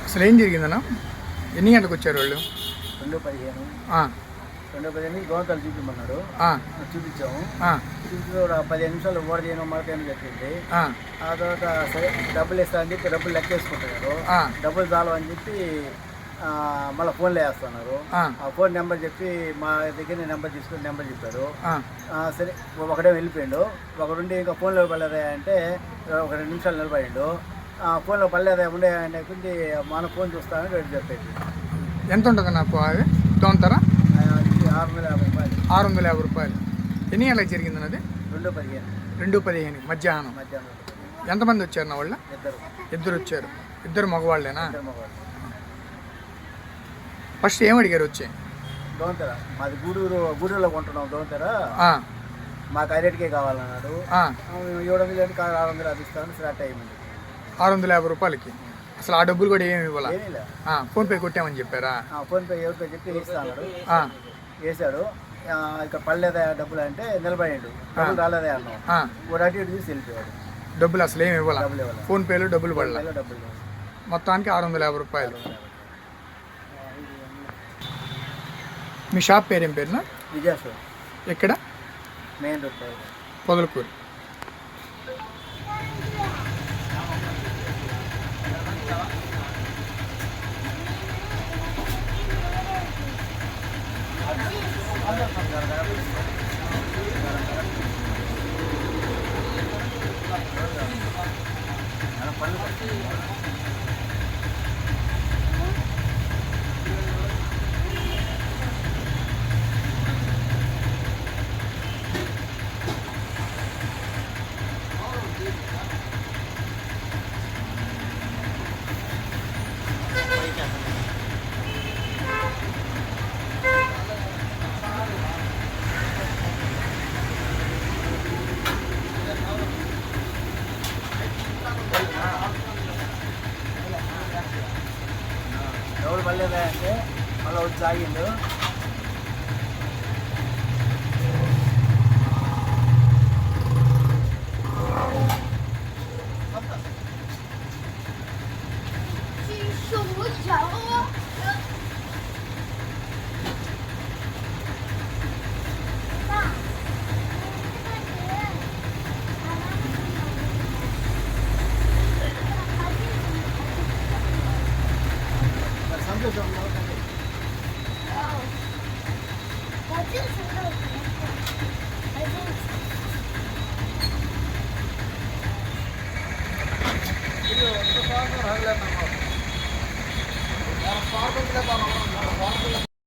అసలు ఏం జరిగిందన్నా? ఎన్ని గంటలకు వచ్చారు వాళ్ళు? 2:15 గోంతలు చూపించమన్నాడు. చూపించాము. చూపించి ఒక 15 నిమిషాలు ఓడదేనో మరదేనో చెప్పింది. ఆ తర్వాత సరే డబ్బులు ఇస్తా అని చెప్పి డబ్బులు లెక్కేసుకుంటున్నారు. డబ్బులు చాలు అని చెప్పి మళ్ళీ ఫోన్లో వేస్తున్నారు. ఆ ఫోన్ నెంబర్ చెప్పి మా దగ్గర నెంబర్ తీసుకుని నెంబర్ చెప్పారు. సరే ఒకడే వెళ్ళిపోయాడు. ఒకడుండి ఇంకా ఫోన్లో పడలేదా అంటే ఒక 2 నిమిషాలు నిలబడిండు. ఫోన్లో పడలేదా ఉండే అంటే కొంచెం మన ఫోన్ చూస్తామని రెడీ చెప్పేది. ఎంత ఉంటుంది నాకు అది దోంతారా? 650 రూపాయలు. 650 రూపాయలు. ఎన్ని గంటలకు జరిగింది అది? 2:15 మధ్యాహ్నం. ఎంతమంది వచ్చారు నా వాళ్ళ? ఇద్దరు వచ్చారు. ఇద్దరు మగవాళ్ళేనా? ఫస్ట్ ఏం అడిగారు వచ్చి? దోంతర మాది గూడూరులో కొంటున్నాం. దోంతర మాకు ఐరెట్కే కావాలన్నాడు. 700 అంటే 600 అది ఇస్తామని స్టార్ట్ అయ్యింది. 650 రూపాయలకి. అసలు ఆ డబ్బులు కూడా ఏమి ఇవ్వాలి? ఫోన్పే కొట్టామని చెప్పారా? ఫోన్పే ఎవరికో చెప్పి ఇస్తాడు. వేసాడు. ఇక్కడ పడలేదా డబ్బులు అంటే నిలబడిండు. డబ్బులు రాలేదా అన్నాం. ఒక అటు ఇటు చూసి వెళ్ళిపోయాడు. డబ్బులు అసలు ఏమి ఇవ్వాలి? ఫోన్పేలో డబ్బులు పడలే. మొత్తానికి 650 రూపాయలు. మీ షాప్ పేరేం పేరునా? విజయ్. ఎక్కడ? Main road Podalakuru. ఎవరు పడలేదా అంటే మళ్ళీ వచ్చి ఆగిండు.